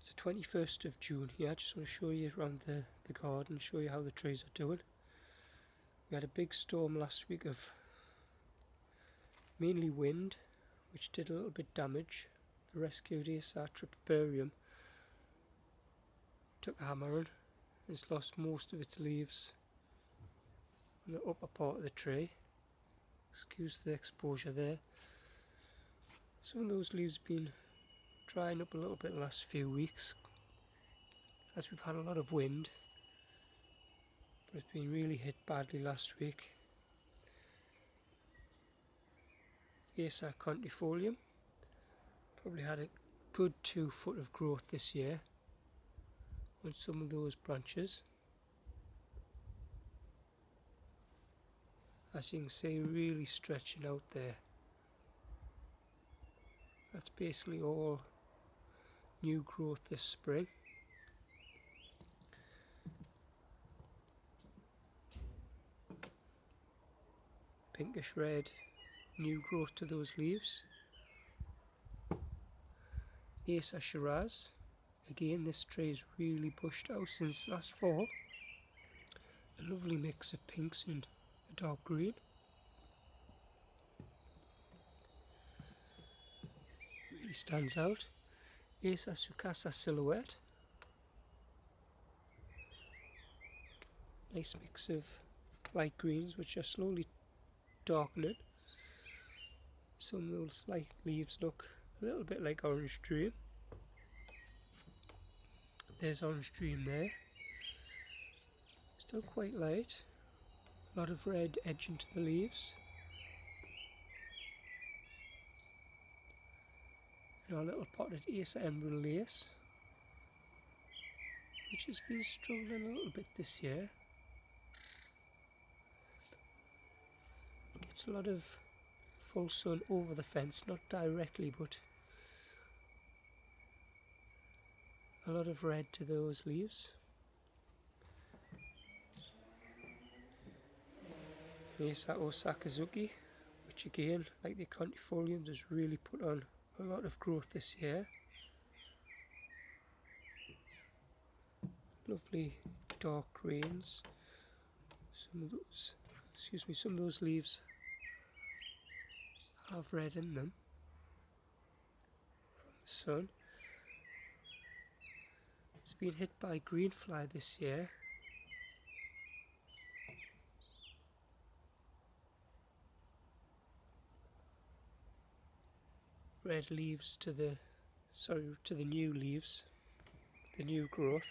It's the 21st of June here. I just want to show you around the garden, show you how the trees are doing. We had a big storm last week of mainly wind, which did a little bit damage. The rescued Acer tripiparium took a hammering. It's lost most of its leaves on the upper part of the tree. Excuse the exposure there. Some of those leaves have been drying up a little bit the last few weeks as we've had a lot of wind, but it's been really hit badly last week. Acer contifolium probably had a good 2 foot of growth this year on some of those branches. As you can see, really stretching out there. That's basically all new growth this spring. Pinkish red new growth to those leaves. Acer Shiraz. Again, this tree is really bushed out since last fall. A lovely mix of pinks and a dark green. Really stands out. Acer Sukasa Silhouette. Nice mix of light greens which are slowly darkening. Some of those light leaves look a little bit like Orange Dream. There's Orange Dream there. Still quite light. A lot of red edging to the leaves. And our little potted Acer Emerald Lace, which has been struggling a little bit this year. Gets a lot of full sun over the fence, not directly, but a lot of red to those leaves. Acer Osakazuki, which again, like the contifoliums, has really put on a lot of growth this year. Lovely dark greens. Some of those leaves have red in them from the sun. It's been hit by green fly this year. Red leaves to the new leaves, the new growth.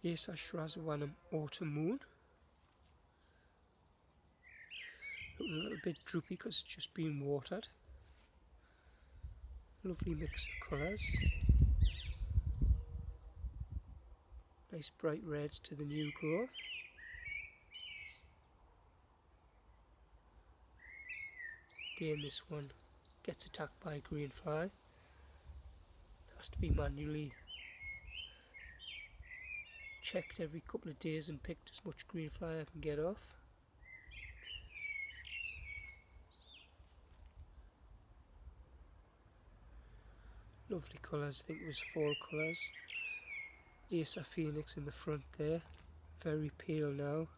Acer Shrazwanam Autumn Moon. Looking a little bit droopy because it's just been watered. Lovely mix of colours. Nice bright reds to the new growth. Again, this one gets attacked by a green fly. It has to be manually checked every couple of days and picked as much green fly I can get off. Lovely colours, I think it was fall colours. Acer Phoenix in the front there, very pale now.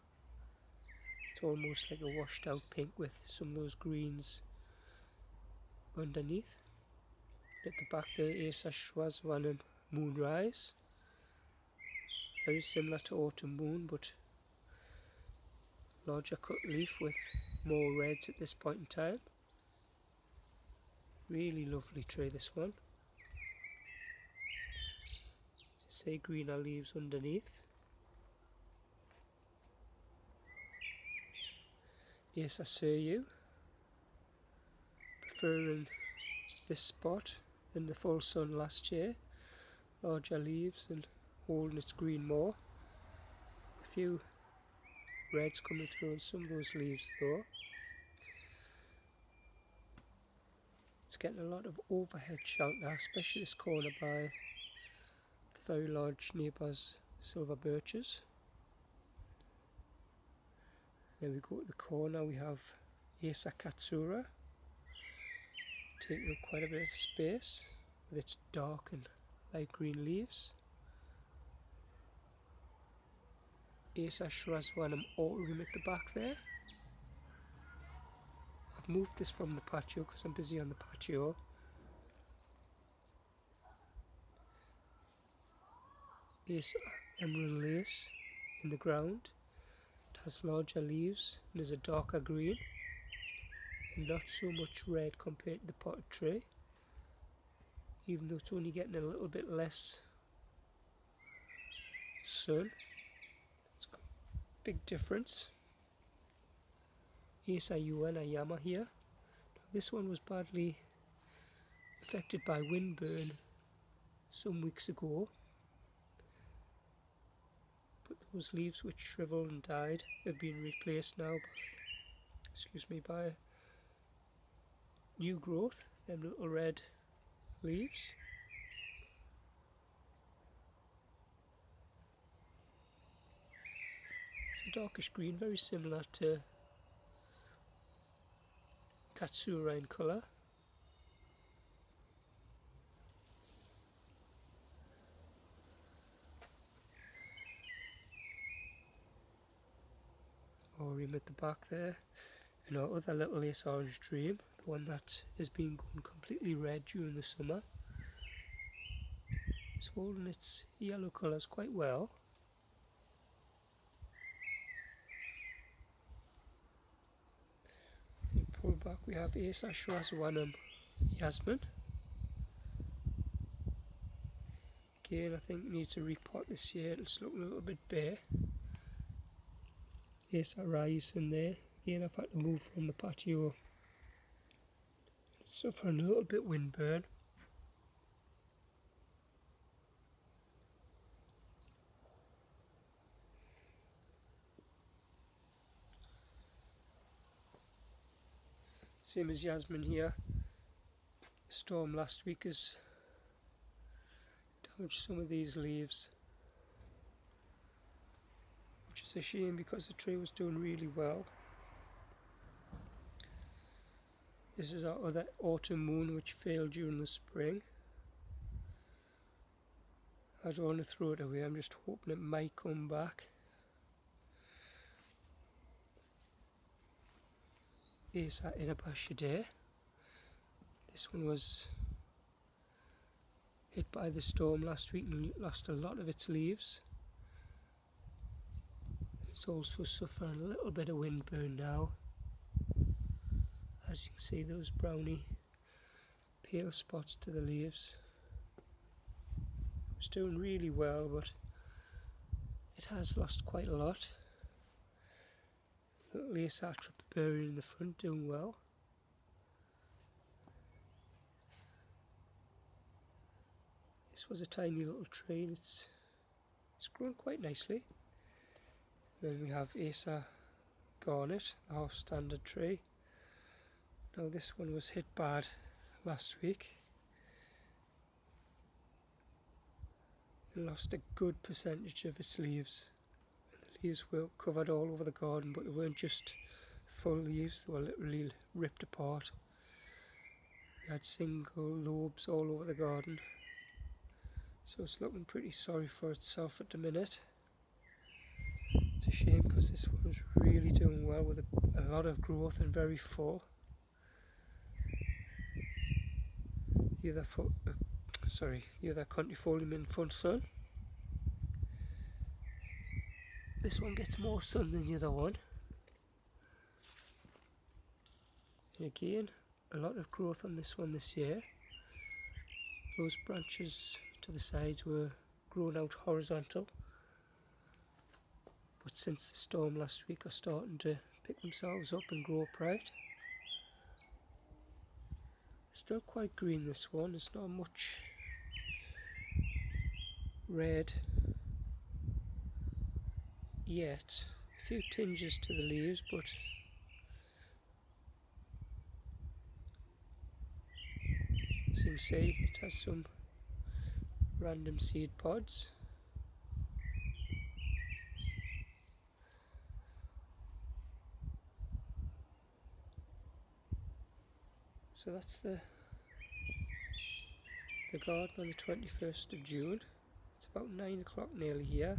It's almost like a washed out pink with some of those greens underneath. At the back there, Acer Shrazwanam Moonrise. Very similar to Autumn Moon, but larger cut leaf with more reds at this point in time. Really lovely tree, this one. Say greener leaves underneath. Acer Seiyuu, preferring this spot in the full sun last year. Larger leaves and holding its green more. A few reds coming through on some of those leaves though. It's getting a lot of overhead shout now, especially this corner by the very large neighbours silver birches. Then we go to the corner, we have Acer Katsura. taking up quite a bit of space with its dark and light green leaves. Acer Shrazwanam autumn at the back there. I've moved this from the patio because I'm busy on the patio. Acer Emerald Lace in the ground. It has larger leaves and is a darker green and not so much red compared to the potted tree, even though it's only getting a little bit less sun. It's got a big difference. Acer Ayama here. Now, this one was badly affected by windburn some weeks ago, but those leaves which shriveled and died have been replaced now by new growth, them little red leaves. It's a darkish green, very similar to Katsura in colour. Orium at the back there, and our other little Ace Orange Dream, the one that has been going completely red during the summer. It's holding its yellow colours quite well. Pull back, we have Acer Shrazwanam Yasmin. Again, I think it needs a repot this year, it's looking a little bit bare. Acer Rise in there. Again, I've had to move from the patio. It's suffering a little bit windburn. Same as Yasmin here. The storm last week has damaged some of these leaves, which is a shame because the tree was doing really well. This is our other autumn moon which failed during the spring. I don't want to throw it away, I'm just hoping it might come back. Acer Inabashide. This one was hit by the storm last week and lost a lot of its leaves. It's also suffering a little bit of windburn now. As you can see, those browny pale spots to the leaves. It's doing really well, but it has lost quite a lot. Little Acer Tripperia in the front doing well. This was a tiny little tree and it's grown quite nicely. Then we have Acer Garnet, the half standard tree. Now this one was hit bad last week. It lost a good percentage of its leaves. The leaves were covered all over the garden, but they weren't just full leaves, they were literally ripped apart. We had single lobes all over the garden. So it's looking pretty sorry for itself at the minute. It's a shame because this one was really doing well with a lot of growth and very full. The other Contifolium in full sun. This one gets more sun than the other one. And again, a lot of growth on this one this year. Those branches to the sides were grown out horizontal, but since the storm last week are starting to pick themselves up and grow upright. Still quite green, this one, there's not much red yet. A few tinges to the leaves, but as you can see, it has some random seed pods. So that's the the garden on the 21st of June. It's about 9 o'clock nearly here.